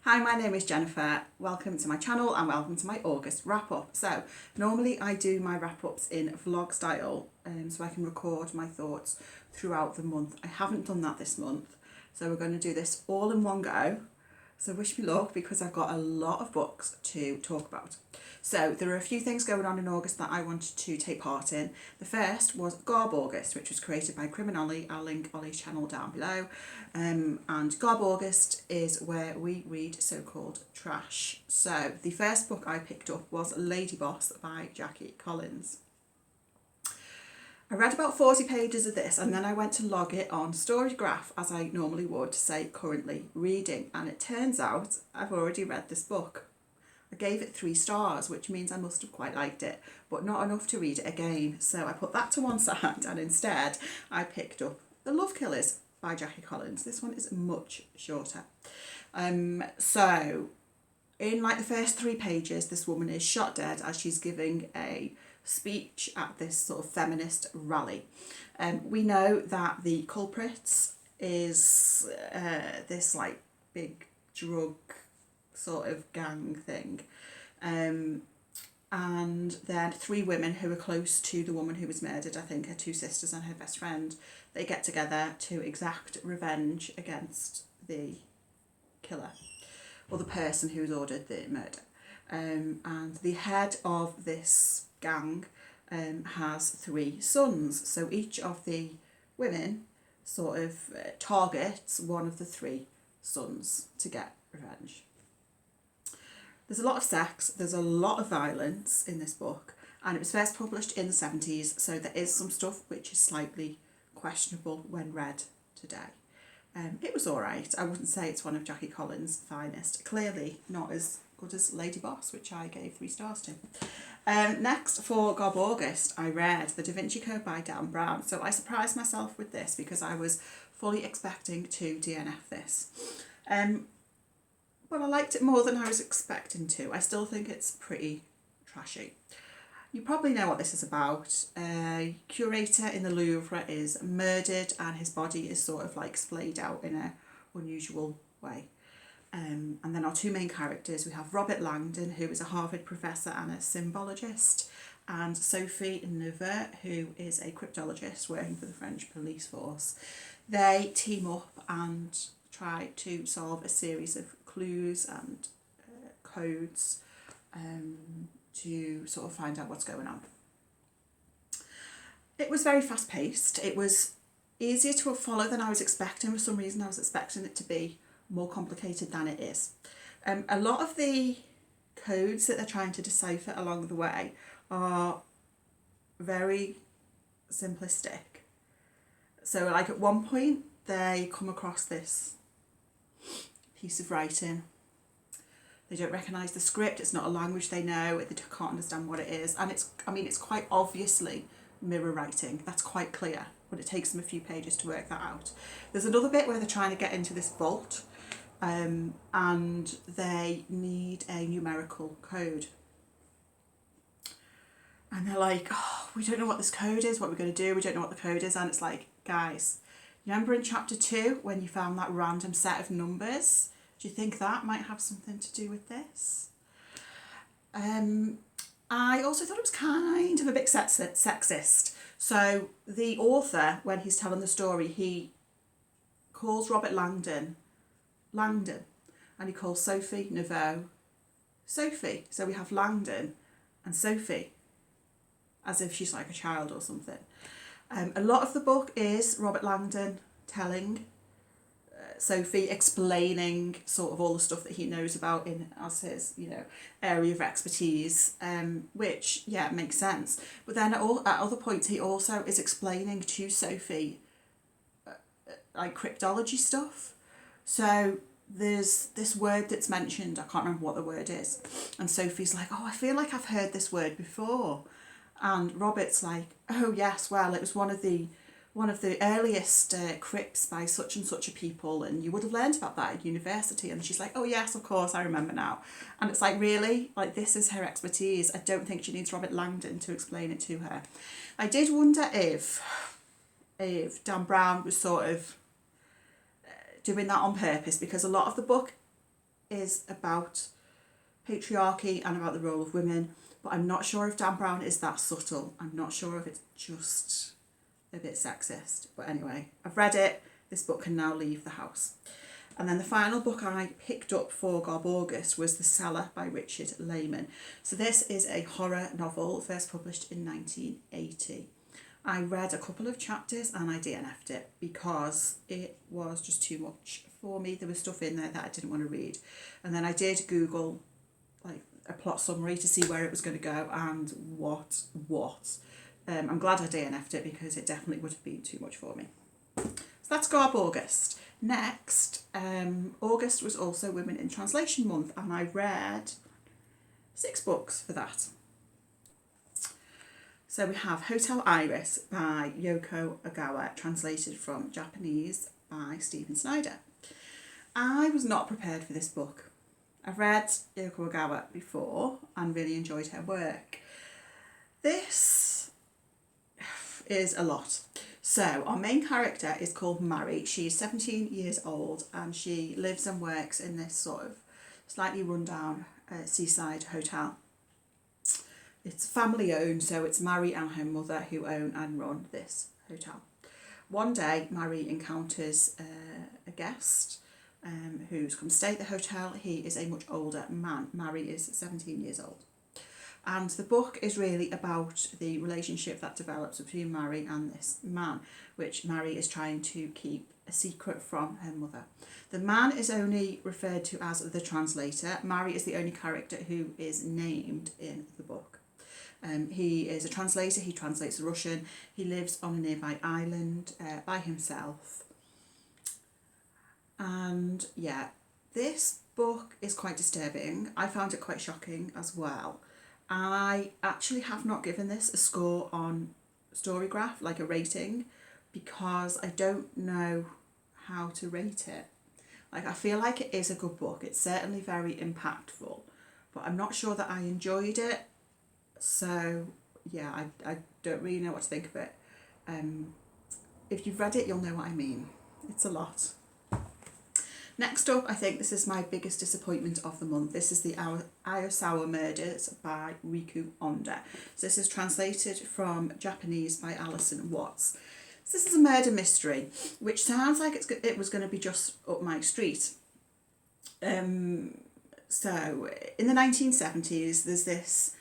Hi, my name is Jennifer. Welcome to my channel and welcome to my August wrap-up. So, normally I do my wrap-ups in vlog style so I can record my thoughts throughout the month. I haven't done that this month, so we're going to do this all in one go. So wish me luck because I've got a lot of books to talk about. So there are a few things going on in August that I wanted to take part in. The first was Garb August, which was created by Criminolly. I'll link Ollie's channel down below. And Garb August is where we read so-called trash. So the first book I picked up was Lady Boss by Jackie Collins. I read about 40 pages of this and then I went to log it on Storygraph as I normally would to say currently reading, and it turns out I've already read this book. I gave it 3 stars, which means I must have quite liked it, but not enough to read it again. So I put that to one side and instead I picked up The Love Killers by Jackie Collins. This one is much shorter. So in like the first 3 pages, this woman is shot dead as she's giving a speech at this sort of feminist rally. We know that the culprit is this like big drug sort of gang thing, and then 3 women who are close to the woman who was murdered, I think her 2 sisters and her best friend, they get together to exact revenge against the killer or the person who's ordered the murder. And the head of this gang has 3 sons, so each of the women sort of targets one of the 3 sons to get revenge. There's a lot of sex, there's a lot of violence in this book, and it was first published in the 70s, so there is some stuff which is slightly questionable when read today. It was alright. I wouldn't say it's one of Jackie Collins' finest. Clearly not as good as Lady Boss, which I gave 3 stars to. Next, for Garb August, I read The Da Vinci Code by Dan Brown. So I surprised myself with this because I was fully expecting to DNF this. But I liked it more than I was expecting to. I still think it's pretty trashy. You probably know what this is about. A curator in the Louvre is murdered and his body is sort of like splayed out in an unusual way. And then our 2 main characters, we have Robert Langdon, who is a Harvard professor and a symbologist, and Sophie Neveu, who is a cryptologist working for the French police force. They team up and try to solve a series of clues and codes to sort of find out what's going on. It was very fast paced. It was easier to follow than I was expecting. For some reason I was expecting it to be more complicated than it is. A lot of the codes that they're trying to decipher along the way are very simplistic. So like at one point they come across this piece of writing. They don't recognise the script, it's not a language they know, they can't understand what it is, and it's quite obviously mirror writing, that's quite clear, but it takes them a few pages to work that out. There's another bit where they're trying to get into this vault, and they need a numerical code. And they're like, oh, we don't know what this code is, what we're going to do, we don't know what the code is, and it's like, guys, you remember in chapter 2 when you found that random set of numbers? Do you think that might have something to do with this? I also thought it was kind of a bit sexist. So the author, when he's telling the story, he calls Robert Langdon, and he calls Sophie Neveu, Sophie. So we have Langdon and Sophie, as if she's like a child or something. A lot of the book is Robert Langdon telling Sophie, explaining sort of all the stuff that he knows about as his, area of expertise, which, yeah, makes sense. But then at other points he also is explaining to Sophie like cryptology stuff. So there's this word that's mentioned, I can't remember what the word is, and Sophie's like, oh, I feel like I've heard this word before. And Robert's like, oh yes, well, it was one of the earliest crypts by such and such a people, and you would have learned about that at university. And she's like, oh yes, of course, I remember now. And it's like, really? Like, this is her expertise. I don't think she needs Robert Langdon to explain it to her. I did wonder if Dan Brown was sort of doing that on purpose, because a lot of the book is about patriarchy and about the role of women, but I'm not sure if Dan Brown is that subtle. I'm not sure if it's just a bit sexist. But anyway, I've read it. This book can now leave the house. And then the final book I picked up for Gob August was The Cellar by Richard Laymon. So this is a horror novel, first published in 1980. I read a couple of chapters and I DNF'd it because it was just too much for me. There was stuff in there that I didn't want to read. And then I did Google like a plot summary to see where it was going to go and what. I'm glad I DNF'd it because it definitely would have been too much for me. So that's Gob August. Next, August was also Women in Translation Month, and I read 6 books for that. So we have Hotel Iris by Yoko Ogawa, translated from Japanese by Stephen Snyder. I was not prepared for this book. I've read Yoko Ogawa before and really enjoyed her work. This is a lot. So our main character is called Mary. She's 17 years old and she lives and works in this sort of slightly rundown seaside hotel. It's family owned, so it's Mary and her mother who own and run this hotel. One day, Mary encounters a guest who's come to stay at the hotel. He is a much older man. Mary is 17 years old. And the book is really about the relationship that develops between Mary and this man, which Mary is trying to keep a secret from her mother. The man is only referred to as the translator. Mary is the only character who is named in the book. He is a translator. He translates Russian. He lives on a nearby island by himself. And yeah, this book is quite disturbing. I found it quite shocking as well. I actually have not given this a score on Storygraph, like a rating, because I don't know how to rate it. Like, I feel like it is a good book. It's certainly very impactful, but I'm not sure that I enjoyed it. So yeah, I don't really know what to think of it. If you've read it, you'll know what I mean. It's a lot. Next up, I think this is my biggest disappointment of the month. This is the Aosawa Murders by Riku Onda. So this is translated from Japanese by Alison Watts. So this is a murder mystery, which sounds like it was going to be just up my street. So in the 1970s, there's this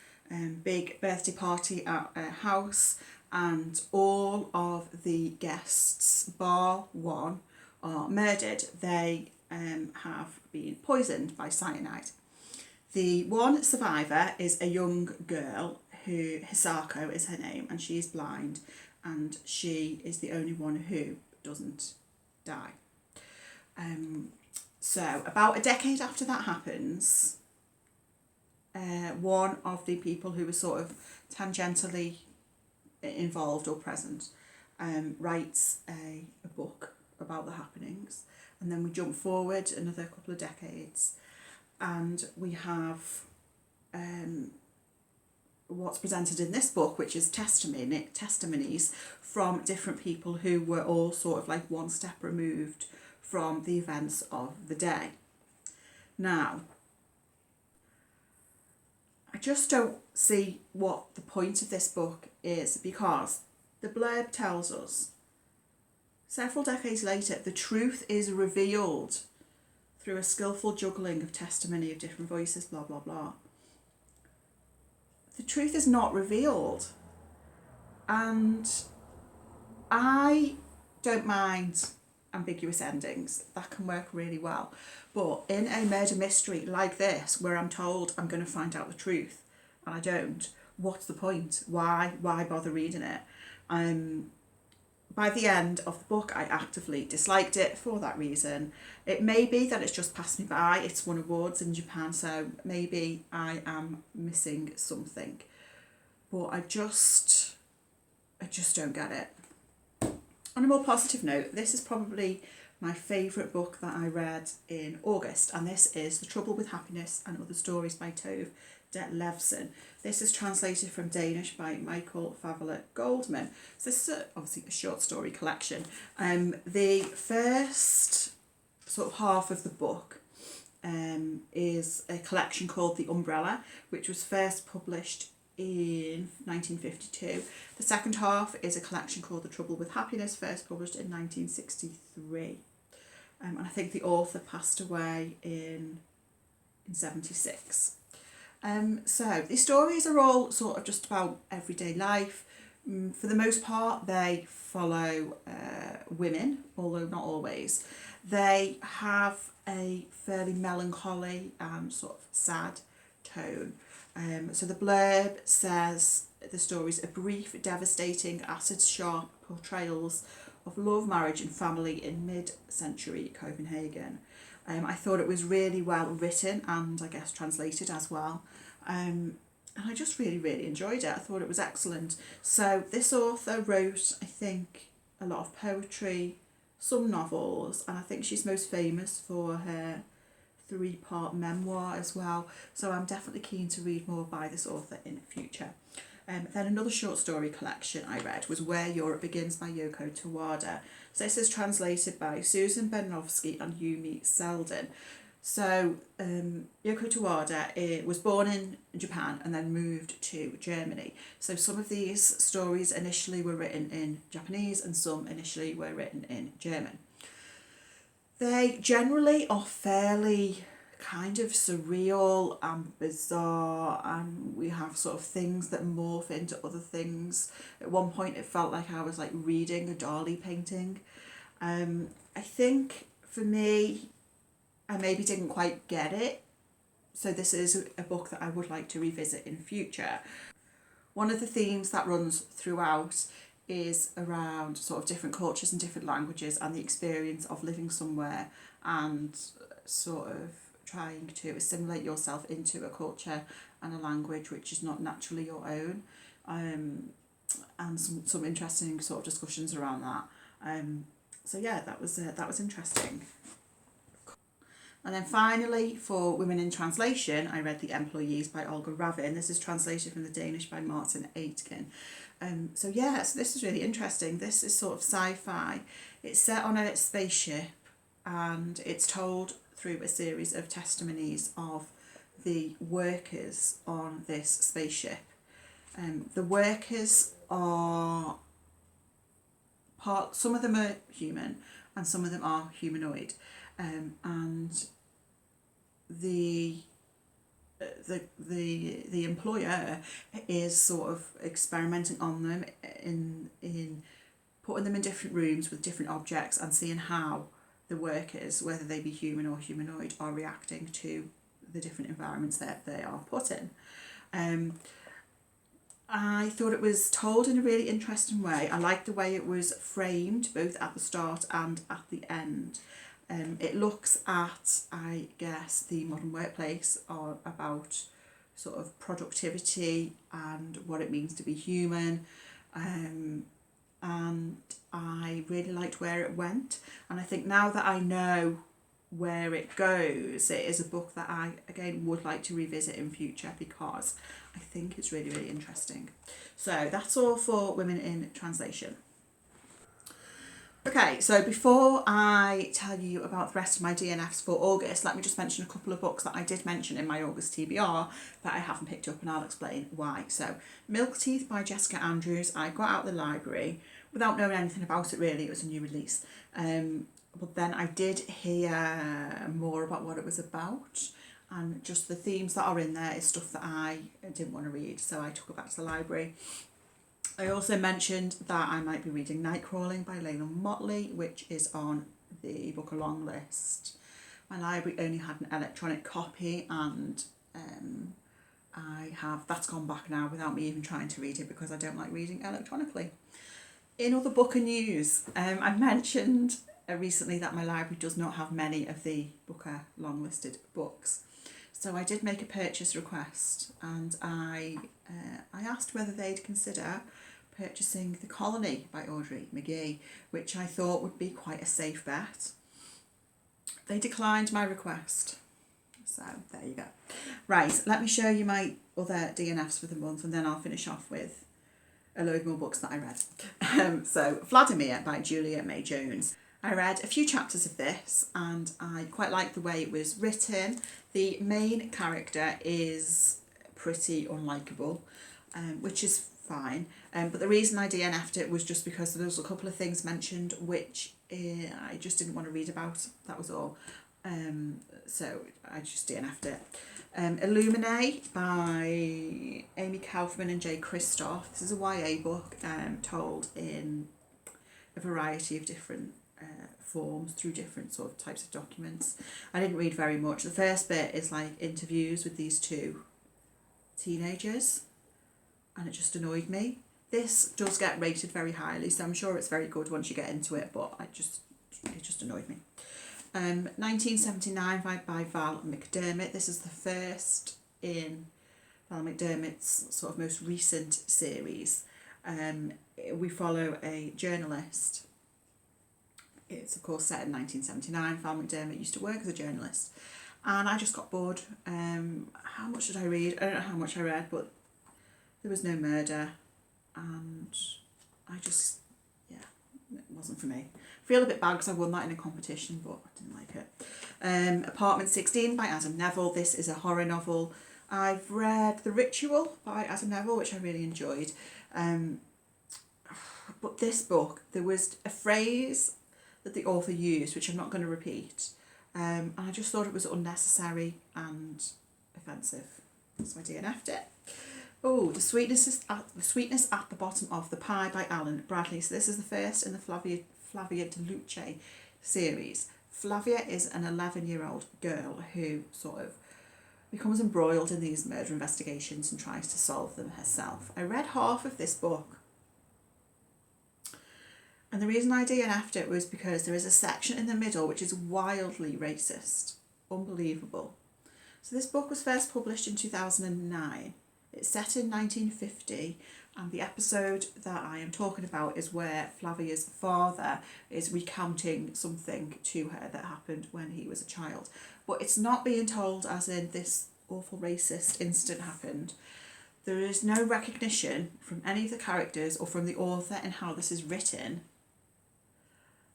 big birthday party at a house, and all of the guests, bar one, are murdered. They have been poisoned by cyanide. The one survivor is a young girl who, Hisako is her name, and she's blind, and she is the only one who doesn't die. So about a decade after that happens, one of the people who was sort of tangentially involved or present writes a book about the happenings. And then we jump forward another couple of decades and we have what's presented in this book, which is testimonies from different people who were all sort of like one step removed from the events of the day. Now, I just don't see what the point of this book is, because the blurb tells us several decades later, the truth is revealed through a skillful juggling of testimony of different voices, blah, blah, blah. The truth is not revealed. And I don't mind ambiguous endings. That can work really well. But in a murder mystery like this, where I'm told I'm going to find out the truth, and I don't, what's the point? Why bother reading it? By the end of the book, I actively disliked it for that reason. It may be that it's just passed me by. It's won awards in Japan, so maybe I am missing something. But I just don't get it. On a more positive note, this is probably my favourite book that I read in August, and this is The Trouble with Happiness and Other Stories by Tove Ditlevsen. This is translated from Danish by Michael Favela Goldman. So this is obviously a short story collection. The first sort of half of the book is a collection called The Umbrella, which was first published in 1952. The second half is a collection called The Trouble with Happiness, first published in 1963. And I think the author passed away in 76. So these stories are all sort of just about everyday life. For the most part, they follow women, although not always. They have a fairly melancholy and sort of sad tone. So the blurb says the stories are brief, devastating, acid-sharp portrayals of love, marriage and family in mid-century Copenhagen. I thought it was really well written and I guess translated as well. And I just really enjoyed it. I thought it was excellent. So this author wrote, I think, a lot of poetry, some novels, and I think she's most famous for her 3-part memoir as well. So I'm definitely keen to read more by this author in the future. Then another short story collection I read was Where Europe Begins by Yoko Tawada. So this is translated by Susan Benovsky and Yumi Selden. So Yoko Tawada was born in Japan and then moved to Germany. So some of these stories initially were written in Japanese and some initially were written in German. They generally are fairly kind of surreal and bizarre, and we have sort of things that morph into other things. At one point it felt like I was like reading a Dali painting. I think for me, I maybe didn't quite get it, so this is a book that I would like to revisit in future. One of the themes that runs throughout is around sort of different cultures and different languages and the experience of living somewhere and sort of trying to assimilate yourself into a culture and a language which is not naturally your own, and some interesting sort of discussions around that. So yeah, that was interesting. And then finally, for Women in Translation, I read The Employees by Olga Ravn. This is translated from the Danish by Martin Aitken. So this is really interesting. This is sort of sci-fi. It's set on a spaceship and it's told through a series of testimonies of the workers on this spaceship. The workers are some of them are human and some of them are humanoid. And the employer is sort of experimenting on them in putting them in different rooms with different objects and seeing how the workers, whether they be human or humanoid, are reacting to the different environments that they are put in. I thought it was told in a really interesting way. I liked the way it was framed, both at the start and at the end. It looks at, I guess, the modern workplace, or about sort of productivity and what it means to be human. And I really liked where it went. And I think now that I know where it goes, it is a book that I, again, would like to revisit in future because I think it's really interesting. So that's all for Women in Translation. Okay, so before I tell you about the rest of my DNFs for August, let me just mention a couple of books that I did mention in my August TBR that I haven't picked up, and I'll explain why. So, Milk Teeth by Jessica Andrews, I got out of the library without knowing anything about it really. It was a new release. But then I did hear more about what it was about, and just the themes that are in there is stuff that I didn't want to read, so I took it back to the library. I also mentioned that I might be reading Nightcrawling by Laymon Motley, which is on the book along list. My library only had an electronic copy, and that's gone back now without me even trying to read it because I don't like reading electronically. In other Booker news, I mentioned recently that my library does not have many of the Booker long listed books. So I did make a purchase request, and I asked whether they'd consider purchasing The Colony by Audrey McGee, which I thought would be quite a safe bet. They declined my request. So there you go. Right, let me show you my other DNFs for the month, and then I'll finish off with a load more books that I read. So Vladimir by Julia May Jones. I read a few chapters of this and I quite liked the way it was written. The main character is pretty unlikable, which is fine. But the reason I DNF'd it was just because there was a couple of things mentioned which I just didn't want to read about. That was all. So I just DNF'd it. Illuminae by Amy Kaufman and Jay Kristoff. This is a YA book told in a variety of different forms through different sort of types of documents. I didn't read very much. The first bit is like interviews with these two teenagers and it just annoyed me. This does get rated very highly, so I'm sure it's very good once you get into it, but it just annoyed me. 1979 by Val McDermid. This is the first in Val McDermid's sort of most recent series. We follow a journalist. It's of course set in 1979. Val McDermid used to work as a journalist, and I just got bored. How much did I read? I don't know how much I read, but there was no murder, and I just, yeah, it wasn't for me. I feel a bit bad because I won that in a competition, but I didn't like it. Apartment 16 by Adam Nevill. This is a horror novel. I've read The Ritual by Adam Nevill, which I really enjoyed. But this book, there was a phrase that the author used, which I'm not going to repeat, and I just thought it was unnecessary and offensive, so I DNF'd it. Oh, the sweetness at the bottom of the pie by Alan Bradley. So this is the first in the Flavia Deluce series. Flavia is an 11-year-old girl who sort of becomes embroiled in these murder investigations and tries to solve them herself. I read half of this book, and the reason I DNF'd it was because there is a section in the middle which is wildly racist. Unbelievable. So this book was first published in 2009. It's set in 1950, and the episode that I am talking about is where Flavia's father is recounting something to her that happened when he was a child. But it's not being told as in this awful racist incident happened. There is no recognition from any of the characters or from the author in how this is written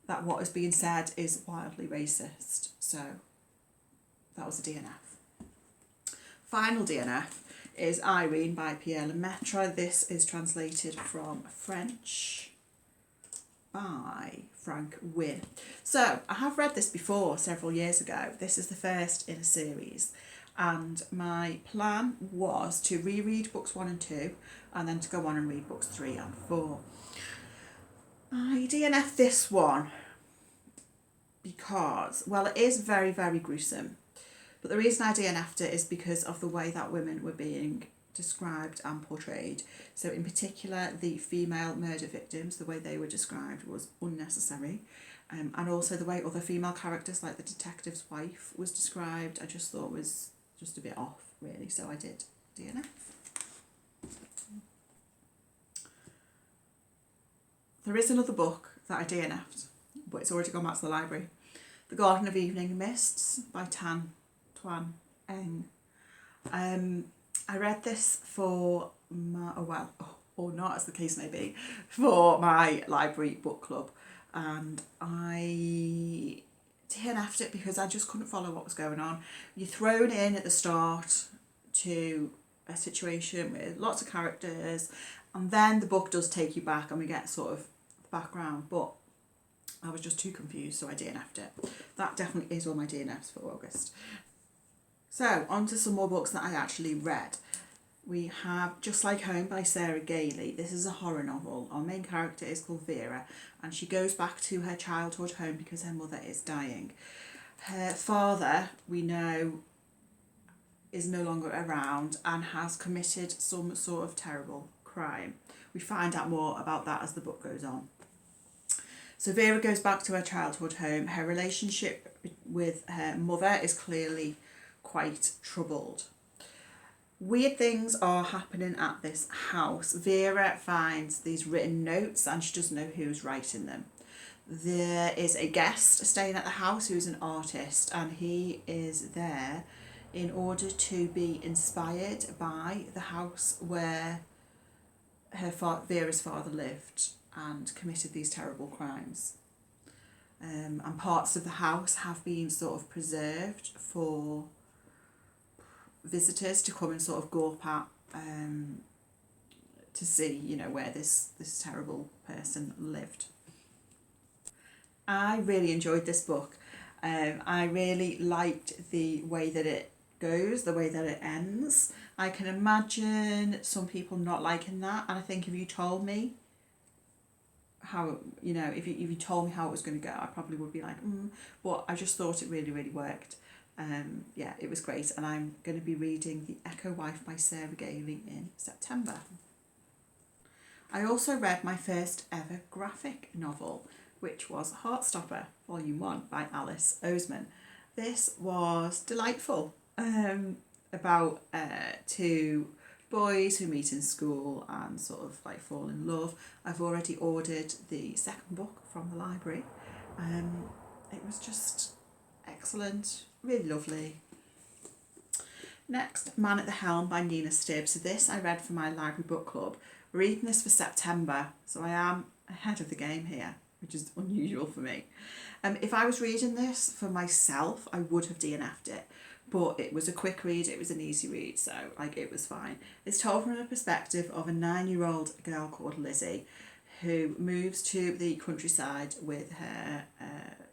that what is being said is wildly racist. So that was a DNF. Final DNF is Irene by Pierre Lemaitre. This is translated from French by Frank Wynne. So I have read this before several years ago. This is the first in a series, and my plan was to reread books 1 and 2 and then to go on and read books 3 and 4. I DNF this one because, well, it is very, very gruesome. But the reason I DNF'd it is because of the way that women were being described and portrayed. So in particular, the female murder victims, the way they were described was unnecessary. And also the way other female characters, like the detective's wife, was described, I just thought was just a bit off, really. So I did DNF. There is another book that I DNF'd, but it's already gone back to the library. The Garden of Evening Mists by Twan. I read this for my, or not as the case may be, for my library book club, and I DNF'd it because I just couldn't follow what was going on. You're thrown in at the start to a situation with lots of characters, and then the book does take you back and we get sort of background, but I was just too confused, so I DNF'd it. That definitely is all my DNFs for August. So, on to some more books that I actually read. We have Just Like Home by Sarah Gailey. This is a horror novel. Our main character is called Vera, and she goes back to her childhood home because her mother is dying. Her father, we know, is no longer around and has committed some sort of terrible crime. We find out more about that as the book goes on. So Vera goes back to her childhood home. Her relationship with her mother is clearly quite troubled. Weird things are happening at this house. Vera finds these written notes and she doesn't know who's writing them. There is a guest staying at the house who's an artist, and he is there in order to be inspired by the house where Vera's father lived and committed these terrible crimes. and parts of the house have been sort of preserved for visitors to come and sort of gawp at, to see, you know, where this terrible person lived. I really enjoyed this book. I really liked the way that it goes, the way that it ends. I can imagine some people not liking that, and I think if you told me how, you know, if you told me how it was going to go, I probably would be like, but I just thought it really, really worked. Yeah, it was great, and I'm going to be reading The Echo Wife by Sarah Gailey in September. I also read my first ever graphic novel, which was Heartstopper, Volume 1 by Alice Oseman. This was delightful, about two boys who meet in school and sort of like fall in love. I've already ordered the second book from the library. It was just excellent, really lovely. Next, Man at the Helm by Nina Stibbe. So this I read for my library book club. We're reading this for September, so I am ahead of the game here, which is unusual for me. If I was reading this for myself, I would have DNF'd it, but it was a quick read, it was an easy read, so like it was fine. It's told from the perspective of a 9-year-old girl called Lizzie, who moves to the countryside with her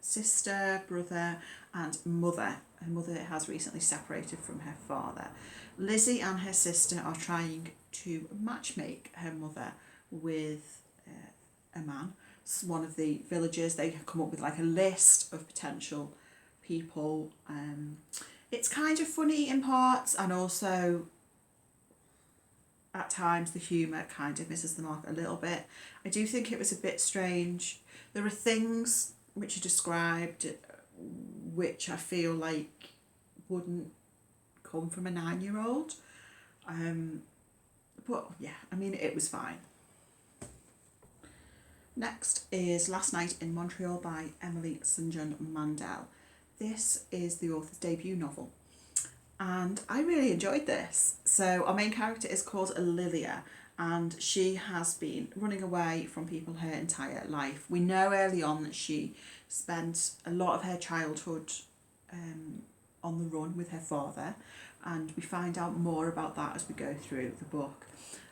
sister, brother and mother. Her mother has recently separated from her father. Lizzie and her sister are trying to matchmake her mother with a man, one of the villagers. They have come up with like a list of potential people. It's kind of funny in parts, and also at times the humour kind of misses the mark a little bit. I do think it was a bit strange. There are things which are described which I feel like wouldn't come from a 9-year-old. But yeah, I mean, it was fine. Next is Last Night in Montreal by Emily St. John Mandel. This is the author's debut novel, and I really enjoyed this. So our main character is called Lilia, and she has been running away from people her entire life. We know early on that she spent a lot of her childhood on the run with her father, and we find out more about that as we go through the book.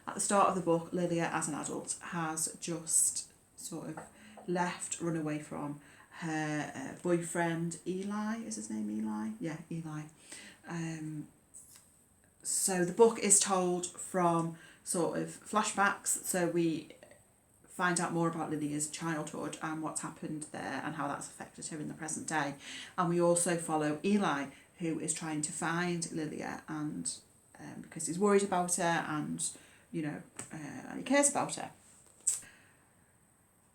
At the start of the book, Lilia as an adult has just sort of left, run away from her boyfriend Eli. Is his name Eli? Yeah, Eli. So the book is told from sort of flashbacks, so we find out more about Lilia's childhood and what's happened there and how that's affected her in the present day. And we also follow Eli, who is trying to find Lilia, and because he's worried about her, and you know, and he cares about her.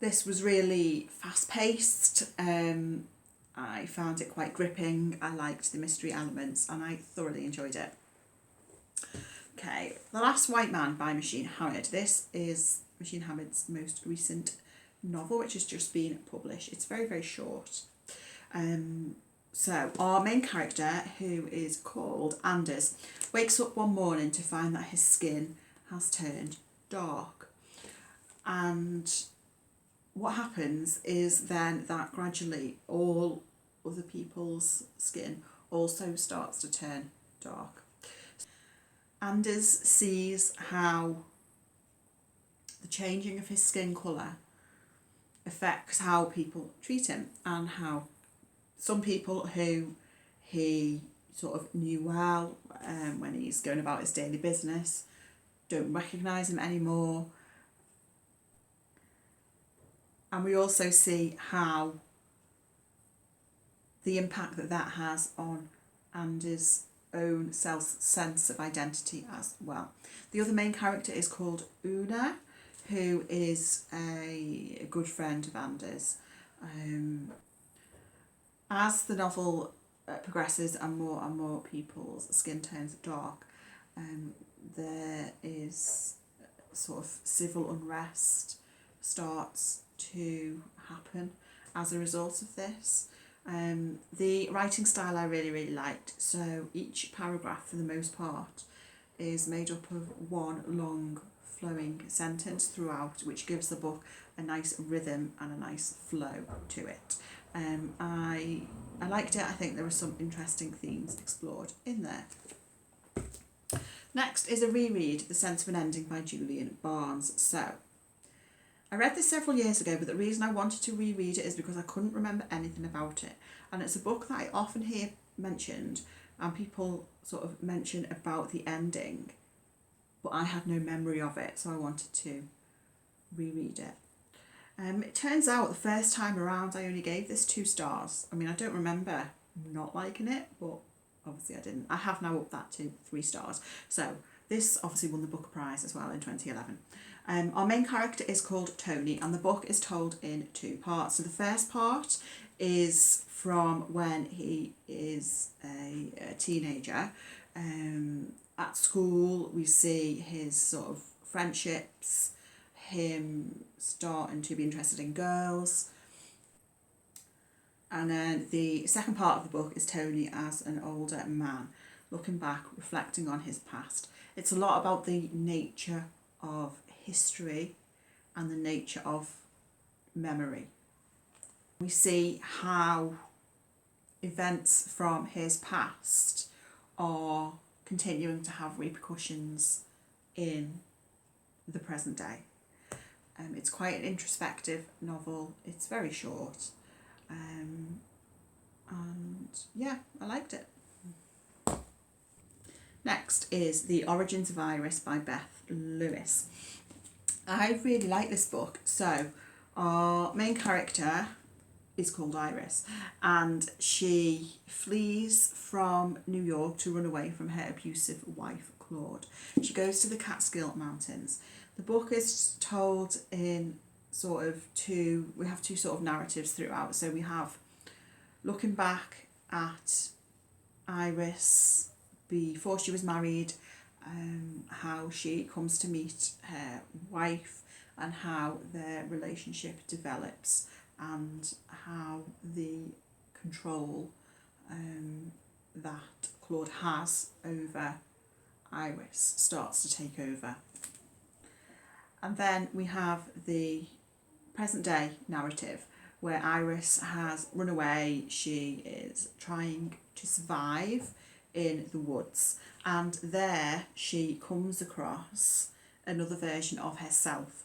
This was really fast-paced. I found it quite gripping. I liked the mystery elements, and I thoroughly enjoyed it. Okay, The Last White Man by Machine Hamid. This is Machine Hamid's most recent novel, which has just been published. It's very, very short. So our main character, who is called Anders, wakes up one morning to find that his skin has turned dark. And what happens is then that gradually all other people's skin also starts to turn dark. Anders sees how the changing of his skin colour affects how people treat him, and how some people who he sort of knew well when he's going about his daily business don't recognise him anymore. And we also see how the impact that has on Anders' own sense of identity as well. The other main character is called Una, who is a good friend of Anders. As the novel progresses and more people's skin turns dark, there is sort of civil unrest starts to happen as a result of this. The writing style I really, really liked. So each paragraph, for the most part, is made up of one long flowing sentence throughout, which gives the book a nice rhythm and a nice flow to it. I liked it. I think there were some interesting themes explored in there. Next is a reread, The Sentimental Ending by Julian Barnes. So, I read this several years ago, but the reason I wanted to reread it is because I couldn't remember anything about it. And it's a book that I often hear mentioned, and people sort of mention about the ending, but I had no memory of it, so I wanted to reread it. It turns out the first time around I only gave this 2 stars. I mean, I don't remember not liking it, but obviously I didn't. I have now upped that to 3 stars. So this obviously won the Booker Prize as well in 2011. Our main character is called Tony, and the book is told in 2 parts. So the first part is from when he is a teenager. At school we see his sort of friendships, him starting to be interested in girls. And then the second part of the book is Tony as an older man, looking back, reflecting on his past. It's a lot about the nature of history and the nature of memory. We see how events from his past are continuing to have repercussions in the present day. It's quite an introspective novel. It's very short. And yeah, I liked it. Next is The Origins of Iris by Beth Lewis. I really like this book. So our main character is called Iris, and she flees from New York to run away from her abusive wife Claude. She goes to the Catskill Mountains. The book is told in sort of we have 2 sort of narratives throughout. So we have looking back at Iris before she was married, how she comes to meet her wife and how their relationship develops, and how the control that Claude has over Iris starts to take over. And then we have the present day narrative where Iris has run away. She is trying to survive in the woods, and there she comes across another version of herself,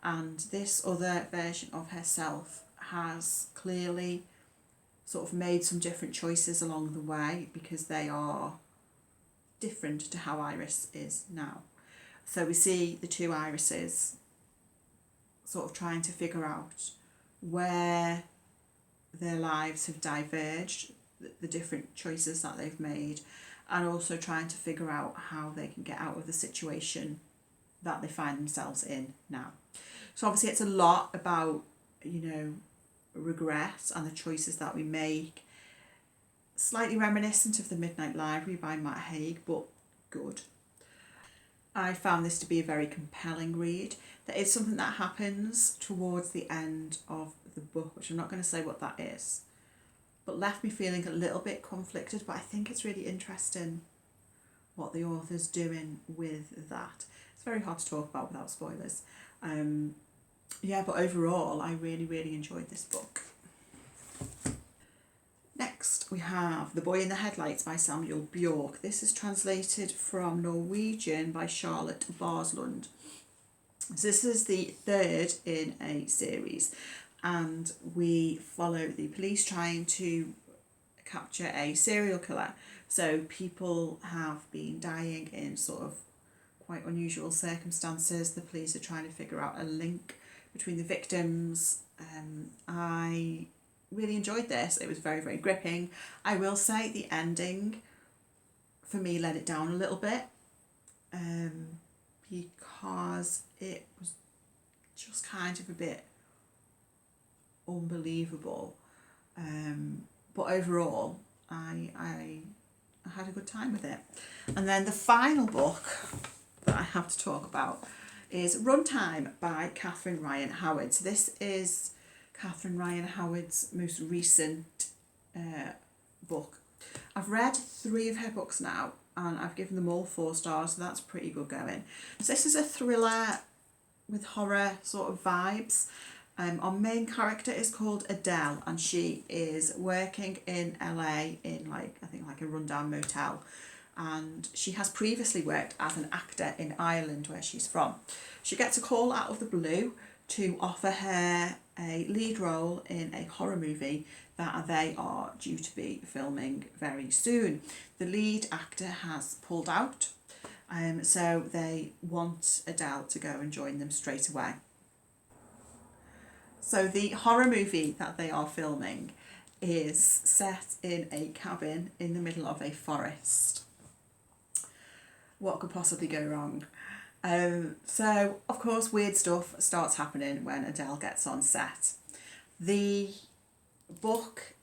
and this other version of herself has clearly sort of made some different choices along the way, because they are different to how Iris is now. So we see the 2 Irises sort of trying to figure out where their lives have diverged, the different choices that they've made, and also trying to figure out how they can get out of the situation that they find themselves in now. So obviously it's a lot about, regret and the choices that we make. Slightly reminiscent of The Midnight Library by Matt Haig, but good. I found this to be a very compelling read. There is something that happens towards the end of the book, which I'm not going to say what that is, but left me feeling a little bit conflicted, but I think it's really interesting what the author's doing with that. It's very hard to talk about without spoilers. But overall, I really, really enjoyed this book. Next, we have The Boy in the Headlights by Samuel Bjork. This is translated from Norwegian by Charlotte Barslund. So this is the 3rd in a series, and we follow the police trying to capture a serial killer. So people have been dying in sort of quite unusual circumstances. The police are trying to figure out a link between the victims. I really enjoyed this. It was very, very gripping. I will say the ending for me let it down a little bit, because it was just kind of a bit unbelievable, but overall I had a good time with it. And then the final book that I have to talk about is Runtime by Catherine Ryan Howard. So this is Catherine Ryan Howard's most recent book. I've read 3 of her books now, and I've given them all 4 stars, so that's pretty good going. So this is a thriller with horror sort of vibes. Our main character is called Adele, and she is working in LA in I think a rundown motel, and she has previously worked as an actor in Ireland, where she's from. She gets a call out of the blue to offer her a lead role in a horror movie that they are due to be filming very soon. The lead actor has pulled out, so they want Adele to go and join them straight away. So the horror movie that they are filming is set in a cabin in the middle of a forest. What could possibly go wrong? So, of course, weird stuff starts happening when Adele gets on set. The book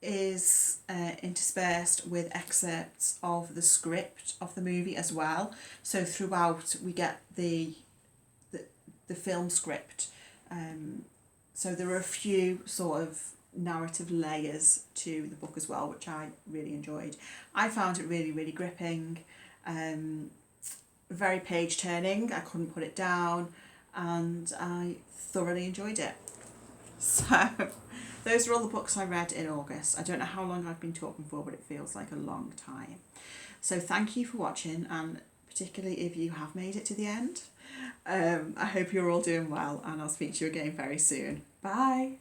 is interspersed with excerpts of the script of the movie as well. So throughout we get the film script. So there are a few sort of narrative layers to the book as well, which I really enjoyed. I found it really, really gripping. Very page turning. I couldn't put it down, and I thoroughly enjoyed it. So those are all the books I read in August. I don't know how long I've been talking for, but it feels like a long time. So thank you for watching, and particularly if you have made it to the end. I hope you're all doing well, and I'll speak to you again very soon. Bye.